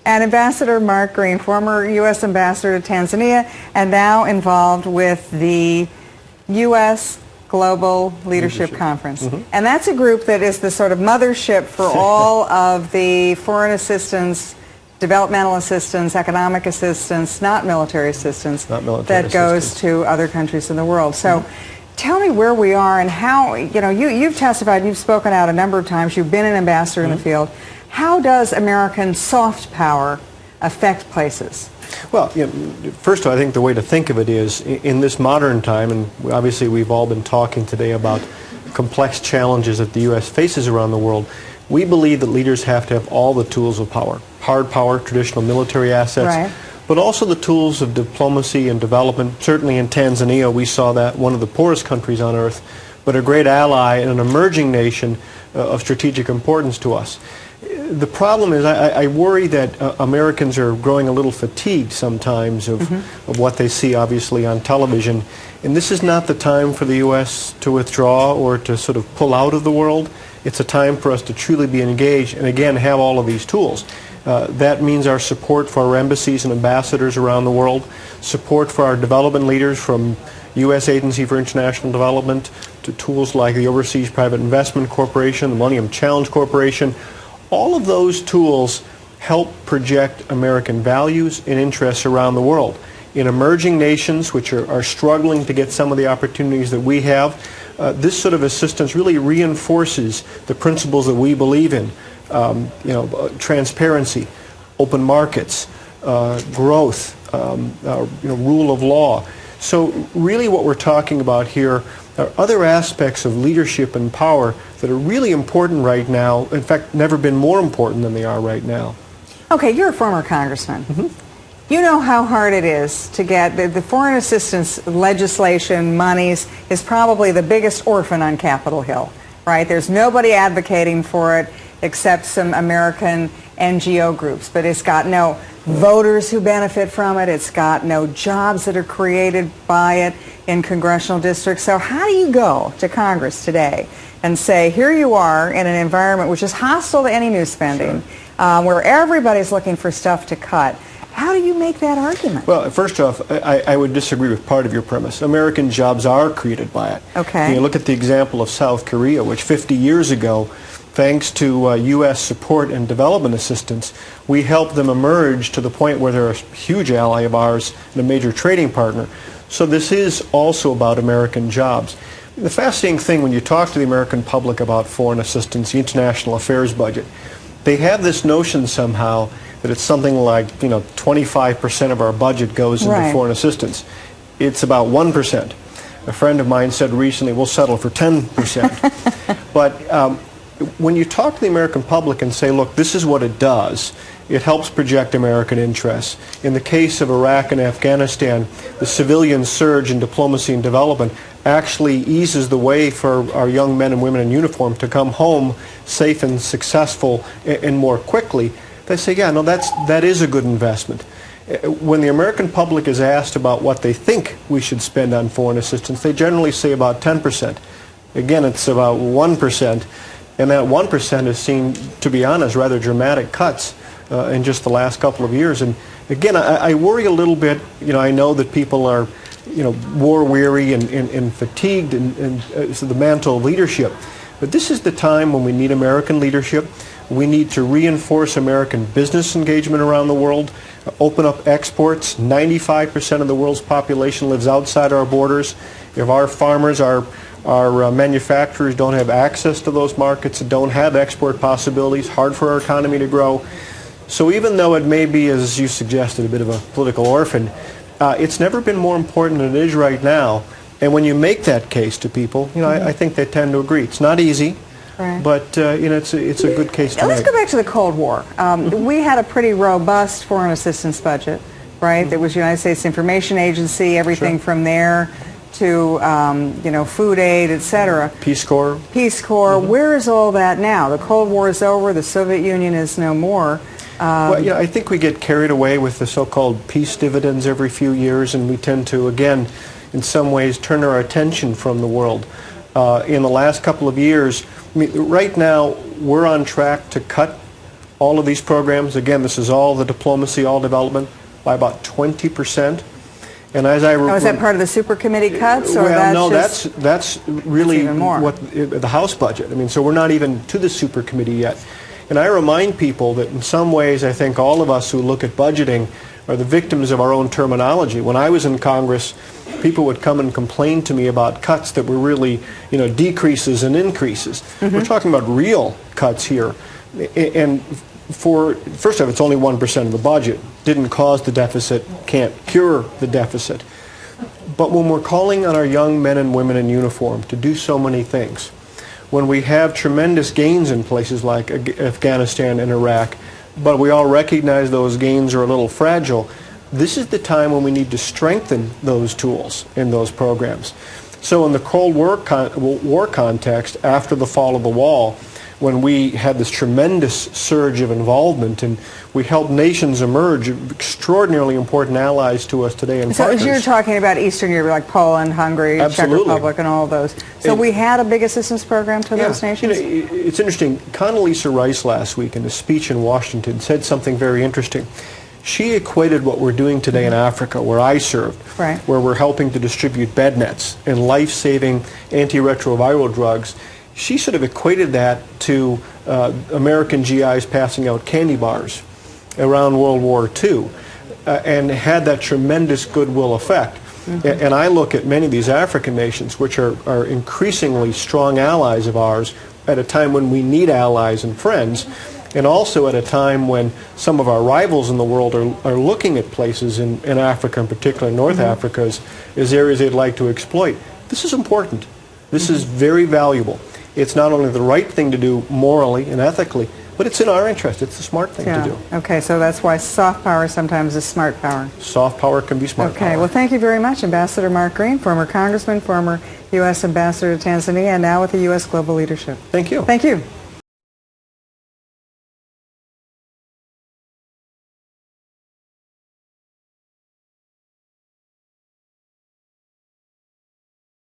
And Ambassador Mark Green, former U.S. Ambassador to Tanzania, and now involved with the U.S. Global Leadership Conference. And that's a group that is the sort of mothership for all of the foreign assistance, developmental assistance, economic assistance, not military assistance, that goes to other countries in the world. So tell me where we are and how, you've testified, you've spoken out a number of times, you've been an ambassador in the field. How does American soft power affect places? Well, first of all, I think the way to think of it is, in this modern time, and obviously we've all been talking today about complex challenges that the U.S. faces around the world, we believe that leaders have to have all the tools of power. Hard power, traditional military assets, but also the tools of diplomacy and development. Certainly in Tanzania, we saw that, one of the poorest countries on earth, but a great ally and an emerging nation of strategic importance to us. The problem is I worry that Americans are growing a little fatigued sometimes of what they see obviously on television. And this is not the time for the U.S. to withdraw or to sort of pull out of the world. It's a time for us to truly be engaged and again have all of these tools. That means our support for our embassies and ambassadors around the world, support for our development leaders from U.S. Agency for International Development to tools like the Overseas Private Investment Corporation, the Millennium Challenge Corporation. All of those tools help project American values and interests around the world. In emerging nations which are struggling to get some of the opportunities that we have, this sort of assistance really reinforces the principles that we believe in. Transparency, open markets, growth, rule of law. So really what we're talking about here are other aspects of leadership and power that are really important right now, in fact, never been more important than they are right now. Okay, you're a former congressman. You know how hard it is to get the foreign assistance legislation, monies, is probably the biggest orphan on Capitol Hill, right? There's nobody advocating for it except some American NGO groups, but it's got no voters who benefit from it. It's got no jobs that are created by it in congressional districts. So how do you go to Congress today and say, here you are in an environment which is hostile to any new spending, where everybody's looking for stuff to cut? How do you make that argument? Well, first off, I would disagree with part of your premise. American jobs are created by it. Okay. You look at the example of South Korea, which 50 years ago, thanks to U.S. support and development assistance, we helped them emerge to the point where they're a huge ally of ours and a major trading partner. So this is also about American jobs. The fascinating thing when you talk to the American public about foreign assistance, the international affairs budget, they have this notion somehow that it's something like, 25% of our budget goes into foreign assistance. It's about 1%. A friend of mine said recently, we'll settle for 10%. But when you talk to the American public and say, look, this is what it does, it helps project American interests. In the case of Iraq and Afghanistan, the civilian surge in diplomacy and development actually eases the way for our young men and women in uniform to come home safe and successful and more quickly. They say, yeah, no, that is a good investment. When the American public is asked about what they think we should spend on foreign assistance, they generally say about 10%. Again, it's about 1%. And that 1% has seen, to be honest, rather dramatic cuts in just the last couple of years. And again, I worry a little bit. I know that people are, war weary and fatigued and so the mantle of leadership. But this is the time when we need American leadership. We need to reinforce American business engagement around the world, open up exports. 95% of the world's population lives outside our borders. If our farmers, our manufacturers don't have access to those markets, don't have export possibilities, hard for our economy to grow. So even though it may be, as you suggested, a bit of a political orphan, it's never been more important than it is right now. And when you make that case to people, I think they tend to agree. It's not easy, but it's a good case to make. Let's go back to the Cold War. We had a pretty robust foreign assistance budget, right? There was United States Information Agency, everything from there to food aid, etc. Peace Corps. Peace Corps. Where is all that now? The Cold War is over. The Soviet Union is no more. Well, I think we get carried away with the so-called peace dividends every few years, and we tend to, again, in some ways, turn our attention from the world. In the last couple of years, right now, we're on track to cut all of these programs. Again, this is all the diplomacy, all development, by about 20%. And as I is that part of the super committee cuts, or well, that's no, that's really even more. what the House budget. I mean, so we're not even to the super committee yet. And I remind people that in some ways, I think all of us who look at budgeting are the victims of our own terminology. When I was in Congress, people would come and complain to me about cuts that were really, decreases and increases. We're talking about real cuts here. And first off, it's only 1% of the budget. Didn't cause the deficit, can't cure the deficit. But when we're calling on our young men and women in uniform to do so many things, when we have tremendous gains in places like Afghanistan and Iraq, but we all recognize those gains are a little fragile, this is the time when we need to strengthen those tools in those programs. So in the Cold War context, after the fall of the wall, when we had this tremendous surge of involvement and we helped nations emerge, extraordinarily important allies to us today and partners. So you're talking about Eastern Europe, like Poland, Hungary, Absolutely. Czech Republic, and all those. So we had a big assistance program to those nations? It's interesting. Condoleezza Rice last week in a speech in Washington said something very interesting. She equated what we're doing today in Africa, where I served, where we're helping to distribute bed nets and life-saving antiretroviral drugs. She sort of equated that to American GIs passing out candy bars around World War II and had that tremendous goodwill effect. And I look at many of these African nations, which are increasingly strong allies of ours at a time when we need allies and friends, and also at a time when some of our rivals in the world are looking at places in Africa, in particular North Africa, as areas they'd like to exploit. This is important. This is very valuable. It's not only the right thing to do morally and ethically, but it's in our interest. It's the smart thing to do. Okay, so that's why soft power sometimes is smart power. Soft power can be smart power. Okay, well, thank you very much, Ambassador Mark Green, former congressman, former U.S. ambassador to Tanzania, and now with the U.S. Global Leadership. Thank you. Thank you.